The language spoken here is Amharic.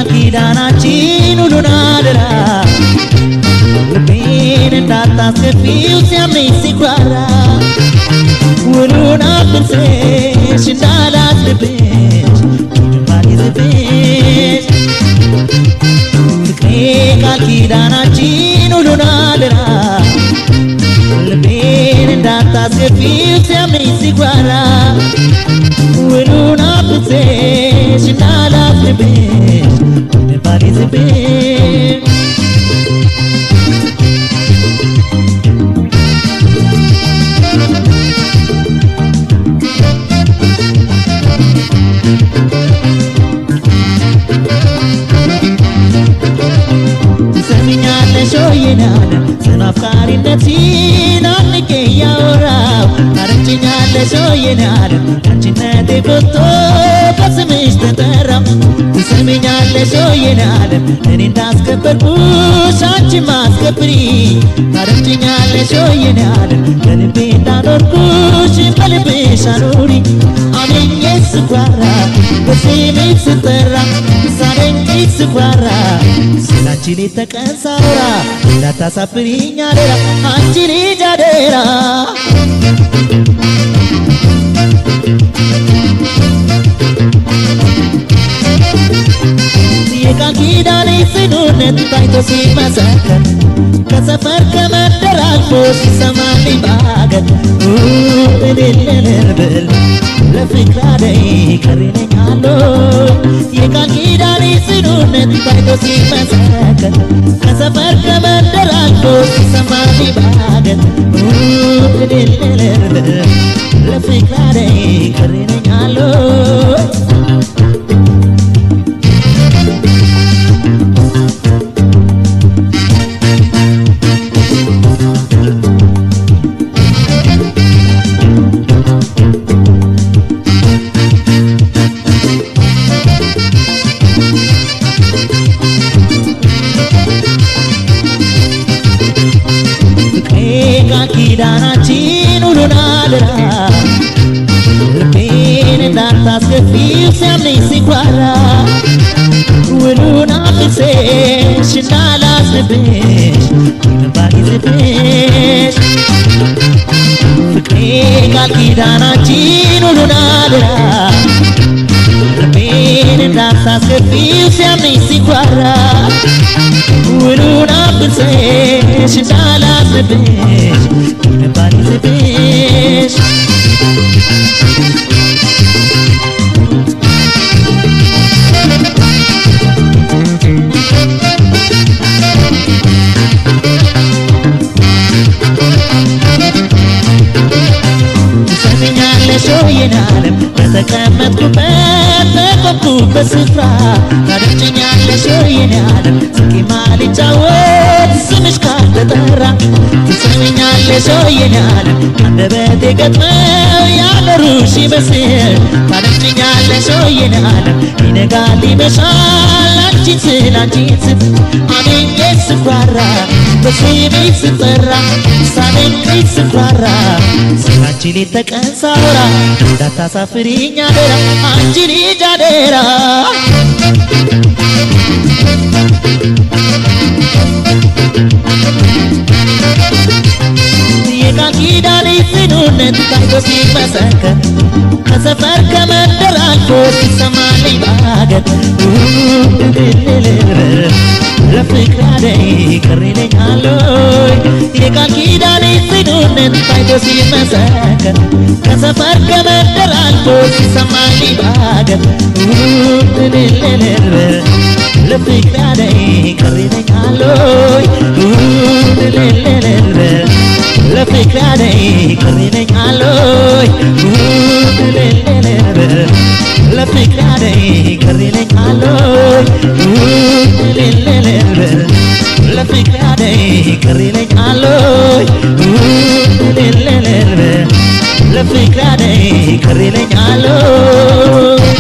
ኪዳናችን ሁሉን አደራ ልቤን እንዳታስከፊው ሲያመኝ ሲኩራራ ውሉን አፍርሰሽ እንዳላስብሽ ድንባይዝብሽ ፍቅሬ ቃል ኪዳናችን ሁሉን አደራ ልቤን እንዳታስከፊው ሲያመኝ ሲኩራራ ውሉን አፍርሰሽ እንዳላስብሽ ድንባይዝብሽ ትሰሚኛለሽ ወይ ናለ ስለ አፍቃሪነትሽን አንቄ እያወራሁ ታረጅኛለሽ ወይ ናለ አንቺነቴ ጎቶ በስምሽ ተጠራሁ ትሰሚኛለሽ ወይ ናለ እኔ እንዳስከበርኩሽ አንቺም አስከብሪ ታረጅኛለሽ ወይ ናለ በልቤ እንዳኖርኩሽ በልብሽ አኑሪ አሜኜ ስኳራ በስምሽ ስጠራ ሳደንቅሽ ስኳራ ስላንቺ ሌት ተቀን ሳወራ እንዳታሳፍሪኝ አደራ አንቺ ልጅ አደራ የቃል ኪዳኔ ጽኑነት ታይቶ ሲመሰከር ከሰፈር ከመንደር አልፎ ሲሰማልኝ በአገር እልል ብል ለፍቅር አደይ ቀሪ ነኝ አለሁ የቃል ኪዳኔ ጽኑነት ታይቶ ሲመሰከር ከሰፈር ከመንደር አልፎ ሲሰማልኝ በአገር እልል ብል ለፍቅር አደይ ቀሪ ነኝ አለሁ ኪዳናችን ሁሉን አደራ ልቤን እንዳታስከፊው ሲያምነኝ ሲኩራራ ውሉን አፍርሰሽ እንዳላስብሽ ድንባይዝብሽ ፍቅሬ ቃል ኪዳናችን ሁሉን አደራ ልቤን እንዳታስከፊው ሲያምነኝ ሲኩራራ ውሉን አፍርሰሽ እንዳላስብሽ ድንባይዝብሽ ትሰሚኛለሽ ወይ ናለም በተቀመጥኩበት በቆምኩበት ስፍራ ታደምጪኛለሽ ወይ ናለም ስቄማ ልጫወት ስምሽ ካልተጠራ ትሰሚኛለሽ ወይ ናለም አንደበቴ ገጥመው ያኖሩሽ ይመስል ታደምጪኛለሽ ወይ ናለም ይነጋል ይመሻል አንቺን ስል አንቺን ስል አሜኜ ስኩራራ በስምሽ ስጠራ ሳደንቅሽ ስኩራራ ስላንቺ ሌት ተቀን ሳወራ እንዳታሳፍሪኝ አደራ አንቺ ልጅ አደራ የቃል ኪዳኔ ጽኑነት ታይቶ ሲመሰከር ከሰፈር ከመንደር አልፎ ሲሰማልኝ በአገር ለፍቅር አደይ ቀሪ ነኝ አለሁ የቃል ኪዳኔ ጽኑነት ታይቶ ሲመሰከር ከሰፈር ከመንደር አልፎ ሲሰማልኝ በአገር ለፍቅር አደይ ቀሪ ነኝ አለሁ ለፍቅር አደይ ቀሪ ነኝ አለሁ ለፍቅር አደይ ቀሪ ነኝ አለሁ ለፍቅር ያደይ ቅሪለኝ አሎይ ለፍቅር ያደይ ቅሪለኝ አሎይ